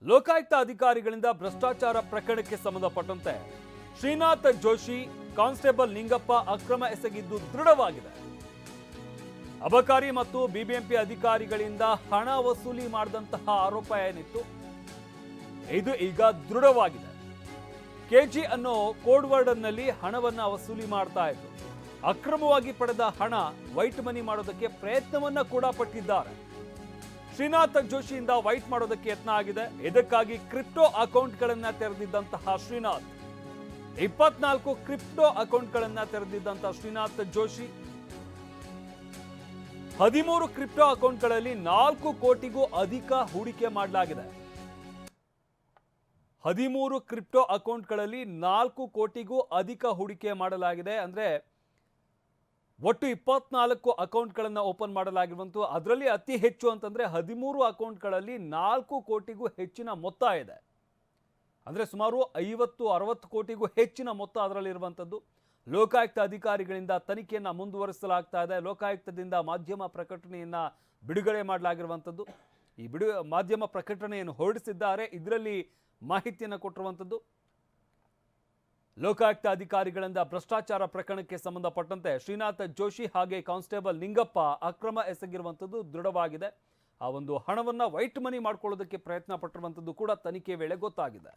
ಲೋಕಾಯುಕ್ತ ಅಧಿಕಾರಿಗಳಿಂದ ಭ್ರಷ್ಟಾಚಾರ ಪ್ರಕರಣಕ್ಕೆ ಸಂಬಂಧಪಟ್ಟಂತೆ ಶ್ರೀನಾಥ್ ಜೋಶಿ, ಕಾನ್ಸ್ಟೇಬಲ್ ನಿಂಗಪ್ಪ ಅಕ್ರಮ ಎಸಗಿದ್ದು ದೃಢವಾಗಿದೆ. ಅಬಕಾರಿ ಮತ್ತು ಬಿಬಿಎಂಪಿ ಅಧಿಕಾರಿಗಳಿಂದ ಹಣ ವಸೂಲಿ ಮಾಡಿದಂತಹ ಆರೋಪ ಏನಿತ್ತು, ಇದು ಈಗ ದೃಢವಾಗಿದೆ. ಕೆಜಿ ಅನ್ನೋ ಕೋಡ್ ವರ್ಡ್ನಲ್ಲಿ ಹಣವನ್ನ ವಸೂಲಿ ಮಾಡ್ತಾ ಇದ್ರು. ಅಕ್ರಮವಾಗಿ ಪಡೆದ ಹಣ ವೈಟ್ ಮನಿ ಮಾಡೋದಕ್ಕೆ ಪ್ರಯತ್ನವನ್ನ ಕೂಡ ಪಟ್ಟಿದ್ದಾರೆ. ಶ್ರೀನಾಥ್ ಜೋಶಿಯಿಂದ ವೈಟ್ ಮಾಡೋದಕ್ಕೆ ಯತ್ನ ಆಗಿದೆ. ಇದಕ್ಕಾಗಿ ಕ್ರಿಪ್ಟೋ ಅಕೌಂಟ್ಗಳನ್ನ ತೆರೆದಿದ್ದಂತಹ ಶ್ರೀನಾಥ್, 24 ಕ್ರಿಪ್ಟೋ ಅಕೌಂಟ್ಗಳನ್ನ ತೆರೆದಿದ್ದಂತಹ ಶ್ರೀನಾಥ್ ಜೋಶಿ 13 ಕ್ರಿಪ್ಟೋ ಅಕೌಂಟ್ಗಳಲ್ಲಿ 4 ಕೋಟಿಗೂ ಅಧಿಕ ಹೂಡಿಕೆ ಮಾಡಲಾಗಿದೆ. 13 ಕ್ರಿಪ್ಟೋ ಅಕೌಂಟ್ಗಳಲ್ಲಿ 4 ಕೋಟಿಗೂ ಅಧಿಕ ಹೂಡಿಕೆ ಮಾಡಲಾಗಿದೆ. ಅಂದ್ರೆ ಒಟ್ಟು 24 ಅಕೌಂಟ್ಗಳನ್ನು ಓಪನ್ ಮಾಡಲಾಗಿರುವಂತೂ ಅದರಲ್ಲಿ ಅತಿ ಹೆಚ್ಚು ಅಂತಂದ್ರೆ 13 ಅಕೌಂಟ್ಗಳಲ್ಲಿ 4 ಕೋಟಿಗೂ ಹೆಚ್ಚಿನ ಮೊತ್ತ ಇದೆ. ಅಂದ್ರೆ ಸುಮಾರು 50-60 ಕೋಟಿಗೂ ಹೆಚ್ಚಿನ ಮೊತ್ತ ಅದರಲ್ಲಿ ಇರುವಂತದ್ದು. ಲೋಕಾಯುಕ್ತ ಅಧಿಕಾರಿಗಳಿಂದ ತನಿಖೆಯನ್ನ ಮುಂದುವರಿಸಲಾಗ್ತಾ ಇದೆ. ಲೋಕಾಯುಕ್ತದಿಂದ ಮಾಧ್ಯಮ ಪ್ರಕಟಣೆಯನ್ನ ಬಿಡುಗಡೆ ಮಾಡಲಾಗಿರುವಂತದ್ದು. ಈ ಮಾಧ್ಯಮ ಪ್ರಕಟಣೆಯನ್ನು ಹೊರಡಿಸಿದ್ದಾರೆ. ಇದರಲ್ಲಿ ಮಾಹಿತಿಯನ್ನು ಕೊಟ್ಟಿರುವಂತದ್ದು. ಲೋಕಾಯುಕ್ತ ಅಧಿಕಾರಿಗಳಿಂದ ಭ್ರಷ್ಟಾಚಾರ ಪ್ರಕರಣಕ್ಕೆ ಸಂಬಂಧಪಟ್ಟಂತೆ ಶ್ರೀನಾಥ್ ಜೋಶಿ ಹಾಗೆ ಕಾನ್ಸ್ಟೇಬಲ್ ನಿಂಗಪ್ಪ ಅಕ್ರಮ ಎಸಗಿರುವಂಥದ್ದು ದೃಢವಾಗಿದೆ. ಆ ಒಂದು ಹಣವನ್ನ ವೈಟ್ ಮನಿ ಮಾಡ್ಕೊಳ್ಳೋದಕ್ಕೆ ಪ್ರಯತ್ನ ಪಟ್ಟಿರುವಂಥದ್ದು ಕೂಡ ತನಿಖೆ ವೇಳೆ ಗೊತ್ತಾಗಿದೆ.